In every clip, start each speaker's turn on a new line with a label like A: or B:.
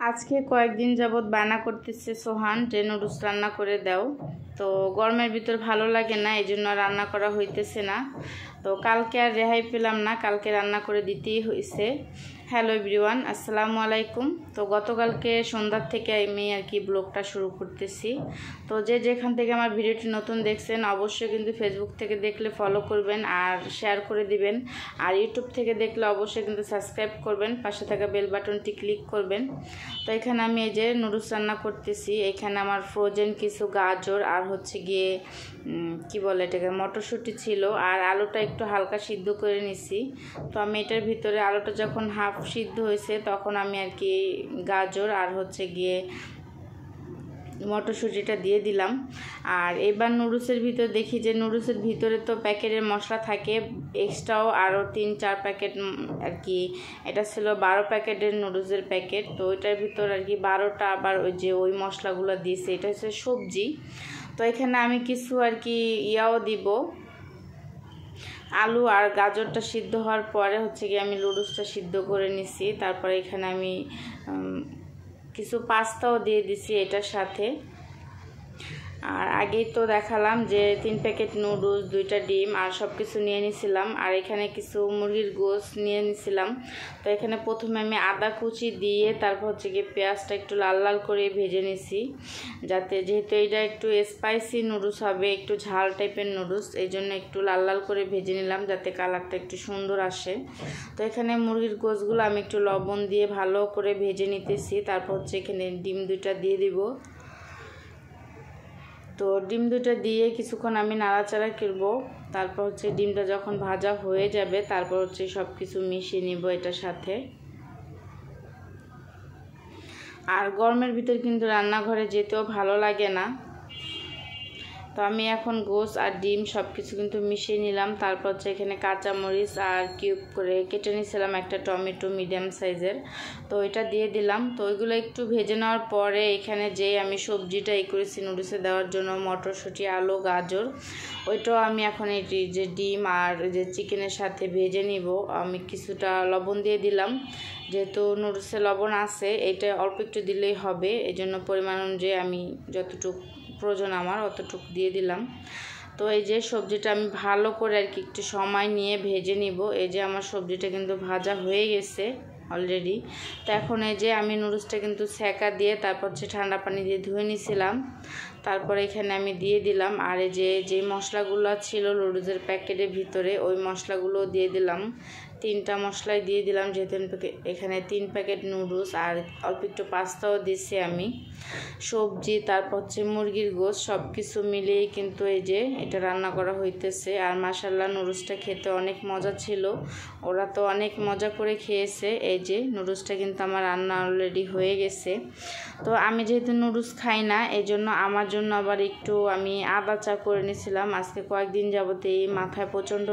A: আজকে কয়েকদিন যাবত বায়না করতেছে সোহান যে নুডলস রান্না করে দাও। তো গরমের ভিতর ভালো লাগে না, এই জন্য রান্না করা হইতেছে না। তো কালকে আর রেহাই পেলাম না, কালকে রান্না করে দিতেই হয়েছে। হ্যালো এভরিওয়ান, আসসালামু আলাইকুম। তো গতকালকে সন্ধ্যার থেকে আমি আর কি ব্লগটা শুরু করতেছি। তো যে যেখান থেকে আমার ভিডিওটি নতুন দেখছেন অবশ্যই কিন্তু ফেসবুক থেকে দেখলে ফলো করবেন আর শেয়ার করে দিবেন, আর ইউটিউব থেকে দেখলে অবশ্যই কিন্তু সাবস্ক্রাইব করবেন, পাশে থাকা বেল বাটনটি ক্লিক করবেন। তো এখানে আমি এই যে নুডলস রান্না করতেছি। এখানে আমার ফ্রোজেন কিছু গাজর আর হচ্ছে গিয়ে কি বলে এটাকে মটরশুঁটি ছিল, আর আলুটা একটু হালকা সিদ্ধ করে নিছি। তো আমি এটার ভিতরে আলুটা যখন হাফ সিদ্ধ হয়েছে তখন আমি আর কি গাজর আর হচ্ছে গিয়ে মটরশুঁটিটা দিয়ে দিলাম। আর এবার নুডলসের ভিতর দেখি যে নুডলসের ভিতরে তো প্যাকেটের মশলা থাকে, এক্সট্রাও আরও 3-4 প্যাকেট আর কি। এটা ছিল 12 প্যাকেটের নুডলসের প্যাকেট। তো ওইটার ভিতর আর কি 12টা আবার ওই মশলাগুলো দিয়েছে। এটা হচ্ছে সবজি। তো এখানে আমি কিছু আর কি ইয়াও দিব, আলু আর গাজরটা সিদ্ধ হওয়ার পরে হচ্ছে কি আমি নুডলসটা সিদ্ধ করে নিছি। তারপরে এখানে আমি কিছু পাস্তাও দিয়ে দিছি এটার সাথে। আর আগেই তো দেখালাম যে 3 প্যাকেট নুডলস, 2টা ডিম আর সব কিছু নিয়ে নিছিলাম। আর এখানে কিছু মুরগির গোশ নিয়ে নিছিলাম। তো এখানে প্রথমে আমি আদা কুচি দিয়ে তারপর হচ্ছে গিয়ে পেঁয়াজটা একটু লাল লাল করে ভেজে নিছি, যাতে যেহেতু এটা একটু স্পাইসি নুডলস হবে, একটু ঝাল টাইপের নুডলস, এই জন্য একটু লাল লাল করে ভেজে নিলাম যাতে কালারটা একটু সুন্দর আসে। তো এখানে মুরগির গোশগুলো আমি একটু লবণ দিয়ে ভালো করে ভেজে নিতেছি। তারপর হচ্ছে এখানে ডিম 2টা দিয়ে দিব। তো ডিম 2টা দিয়ে কিছুক্ষণ আমি নাড়াচাড়া করব। তারপর হচ্ছে ডিমটা যখন ভাজা হয়ে যাবে তারপর হচ্ছে সব কিছু মিশিয়ে নিব এটার সাথে। আর গরমের ভিতর কিন্তু রান্নাঘরে যেতেও ভালো লাগে না। তো আমি এখন গোশ আর ডিম সব কিছু কিন্তু মিশিয়ে নিলাম। তারপর হচ্ছে এখানে কাঁচামরিচ আর কিউব করে কেটে নিয়েছিলাম একটা টমেটো মিডিয়াম সাইজের, তো এটা দিয়ে দিলাম। তো ওইগুলো একটু ভেজে নেওয়ার পরে এখানে যে আমি সবজিটা করেছি নুডলসে দেওয়ার জন্য, মটরশুঁটি, আলু, গাজর, ওইটাও আমি এখন এই যে ডিম আর যে চিকেনের সাথে ভেজে নিব। আমি কিছুটা লবণ দিয়ে দিলাম, যেহেতু নুডলসে লবণ আছে, এটা অল্প একটু দিলেই হবে। এই জন্য পরিমাণ অনুযায়ী আমি যতটুকু প্রয়োজন আমার অতটুকু দিয়ে দিলাম। তো এই যে সবজিটা আমি ভালো করে আর কি একটু সময় নিয়ে ভেজে নিব। এই যে আমার সবজিটা কিন্তু ভাজা হয়ে গেছে অলরেডি। তো এখন এই যে আমি নুডলসটা কিন্তু সেকা দিয়ে তারপর হচ্ছে ঠান্ডা পানি দিয়ে ধুয়ে নিয়েছিলাম। তারপরে এখানে আমি দিয়ে দিলাম। আর এই যে মশলাগুলো ছিল নুডলসের প্যাকেটের ভিতরে, ওই মশলাগুলো দিয়ে দিলাম। 3টা মশলাই দিয়ে দিলাম, যেহেতু এখানে 3 প্যাকেট নুডলস আর অল্প একটু পাস্তাও দিচ্ছি আমি, সবজি, তারপর হচ্ছে মুরগির গোশ, সব কিছু মিলিয়েই কিন্তু এই যে এটা রান্না করা হইতেছে। আর মাশাআল্লাহ নুডলসটা খেতে অনেক মজা ছিল, ওরা তো অনেক মজা করে খেয়েছে। এই যে নুডলসটা কিন্তু আমার রান্না অলরেডি হয়ে গেছে। তো আমি যেহেতু নুডলস খাই না, এই জন্য আমার জন্য আবার একটু আমি আদা চা করে নিয়েছিলাম। আজকে কয়েকদিন যাবত এই মাথায় প্রচণ্ড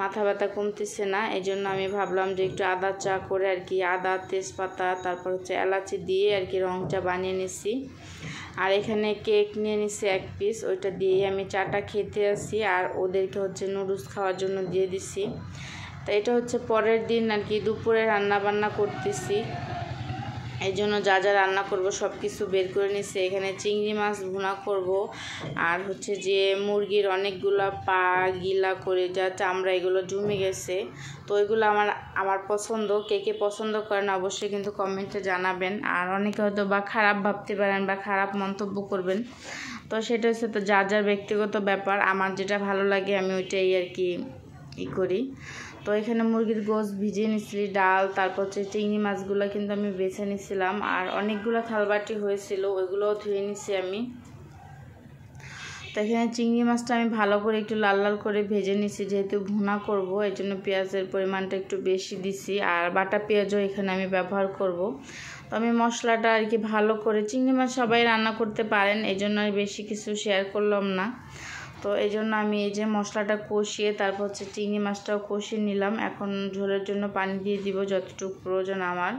A: মাথা ব্যথা কমতেছে না, এই জন্য আমি ভাবলাম যে একটু আদা চা করে আর কি আদা, তেজপাতা, তারপর হচ্ছে এলাচি দিয়ে আর কি রং চা বানিয়ে নিছি। আর এখানে কেক নিয়ে নিছি 1 পিস, ওইটা দিয়ে আমি চাটা খেতে আসি আর ওদেরকে হচ্ছে নুডলস খাওয়ার জন্য দিয়ে দিছি। তো এটা হচ্ছে পরের দিন আর কি দুপুরে রান্না বান্না করতেছি, এই জন্য যা যা রান্না করব সব কিছু বের করে নিছি। এখানে চিংড়ি মাছ ভুনা করব, আর হচ্ছে যে মুরগির অনেকগুলো পা গিলা করে যা চামড়া এগুলো জমে গেছে। তো ওইগুলো আমার পছন্দ, কে কে পছন্দ করেন অবশ্যই কিন্তু কমেন্টে জানাবেন। আর অনেকে হয়তো বা খারাপ ভাবতে পারেন বা খারাপ মন্তব্য করবেন, তো সেটা হচ্ছে তো যার যার ব্যক্তিগত ব্যাপার। আমার যেটা ভালো লাগে আমি ওইটাই আর কি করি। তো এখানে মুরগির গোশ ভিজিয়ে নিচ্ছি, ডাল, তারপর হচ্ছে চিংড়ি মাছগুলো কিন্তু আমি বেছে নিছিলাম। আর অনেকগুলো থালবাটি হয়েছিল, ওইগুলোও ধুয়ে নিছি আমি। তো এখানে চিংড়ি মাছটা আমি ভালো করে একটু লাল লাল করে ভেজে নিছি, যেহেতু ভুনা করব এই জন্য পেঁয়াজের পরিমাণটা একটু বেশি দিছি, আর বাটা পেঁয়াজও এখানে আমি ব্যবহার করব। তো আমি মশলাটা আর কি ভালো করে, চিংড়ি মাছ সবাই রান্না করতে পারেন, এই জন্য আমি বেশি কিছু শেয়ার করলাম না। তো এই জন্য আমি এই যে মশলাটা কষিয়ে তারপর হচ্ছে চিংড়ি মাছটাও কষিয়ে নিলাম। এখন ঝোলের জন্য পানি দিয়ে দিব যতটুকু প্রয়োজন আমার,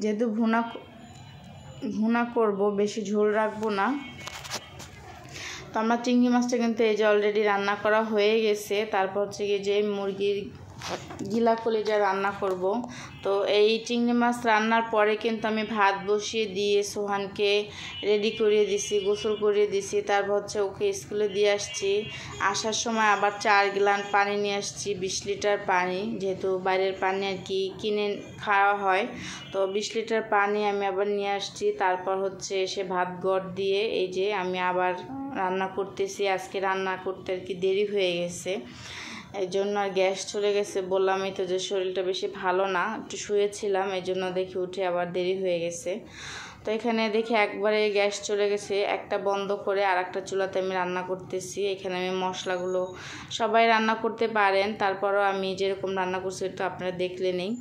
A: যেহেতু ভুনা করব বেশি ঝোল রাখবো না। তো আমার চিংড়ি মাছটা কিন্তু এই যে অলরেডি রান্না করা হয়ে গেছে। তারপর হচ্ছে কি যে মুরগির গিলা কলিজা রান্না করব। তো এই চিংড়ি মাছ রান্নার পরে কিন্তু আমি ভাত বসিয়ে দিয়ে সোহানকে রেডি করিয়ে দিছি, গোসল করিয়ে দিছি। তারপর হচ্ছে ওকে স্কুলে দিয়ে আসছি। আসার সময় আবার 4 গ্লান পানি নিয়ে আসছি, 20 লিটার পানি, যেহেতু বাইরের পানি আর কি কিনে খাওয়া হয়। তো 20 লিটার পানি আমি আবার নিয়ে আসছি। তারপর হচ্ছে এসে ভাত গড় দিয়ে এই যে আমি আবার রান্না করতেছি। আজকে রান্না করতে আর কি দেরি হয়ে গেছে, এই জন্য আর গ্যাস চলে গেছে। বললামই তো যে শরীরটা বেশি ভালো না, একটু শুয়েছিলাম, এই জন্য দেখি উঠে আবার দেরি হয়ে গেছে। তো এখানে দেখি একবারে গ্যাস চলে গেছে, একটা বন্ধ করে আর একটা চুলাতে আমি রান্না করতেছি। এখানে আমি মশলাগুলো সবাই রান্না করতে পারেন, তারপরও আমি যেরকম রান্না করছি তো আপনারা দেখলে নেই।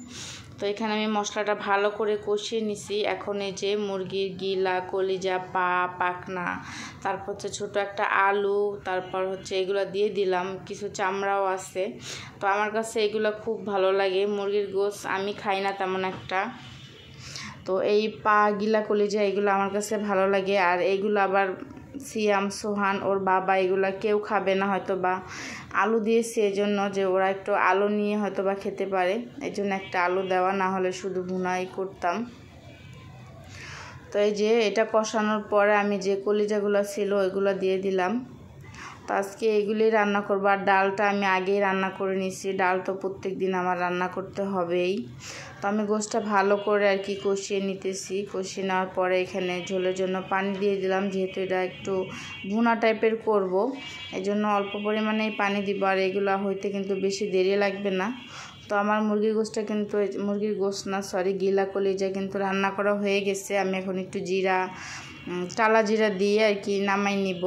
A: তো এখানে আমি মশলাটা ভালো করে কষিয়ে নিছি। এখন এই যে মুরগির গিলা, কলিজা, পা, পাখনা, তারপর হচ্ছে ছোটো একটা আলু, তারপর হচ্ছে এগুলো দিয়ে দিলাম, কিছু চামড়াও আছে। তো আমার কাছে এগুলো খুব ভালো লাগে। মুরগির গোশ আমি খাই না তেমন একটা, তো এই পা, গিলা, কলিজা এগুলো আমার কাছে ভালো লাগে। আর এইগুলো আবার সিয়াম, সোহান, ওর বাবা এগুলা কেউ খাবে না হয়তো, বা আলু দিয়েছি এই জন্য যে ওরা একটু আলু নিয়ে হয়তো বা খেতে পারে, এই জন্য একটা আলু দেওয়া, না হলে শুধু ভুনাই করতাম। তো এই যে এটা কষানোর পরে আমি যে কলিজাগুলো ছিল ওইগুলো দিয়ে দিলাম। তো আজকে এগুলি রান্না করবো। আর ডালটা আমি আগেই রান্না করে নিছি, ডাল তো প্রত্যেক দিন আমার রান্না করতে হবেই। তো আমি গোশটা ভালো করে আর কি কষিয়ে নিতেছি। কষিয়ে নেওয়ার পরে এখানে ঝোলের জন্য পানি দিয়ে দিলাম, যেহেতু এটা একটু ভুনা টাইপের করব, এই জন্য অল্প পরিমাণেই পানি দিব। আর এগুলো হইতে কিন্তু বেশি দেরি লাগবে না। তো আমার মুরগির গোশটা কিন্তু, মুরগির গোশ না সরি, গিলা কলিজা কিন্তু রান্না করা হয়ে গেছে। আমি এখন একটু জিরা, টালা জিরা দিয়ে আর কি নামাই নিব।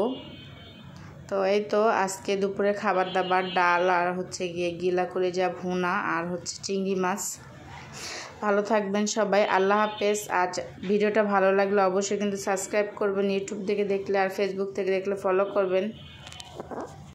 A: তো এই তো আজকে দুপুরে খাবার দাবার ডাল আর হচ্ছে গিয়ে গিলা কলিজা ভুনা আর হচ্ছে চিংড়ি মাছ। ভালো থাকবেন সবাই, আল্লাহ হাফেজ। আজ ভিডিওটা ভালো লাগলে অবশ্যই কিন্তু সাবস্ক্রাইব করবেন, ইউটিউব থেকে দেখলে, আর ফেসবুক থেকে দেখলে ফলো করবেন।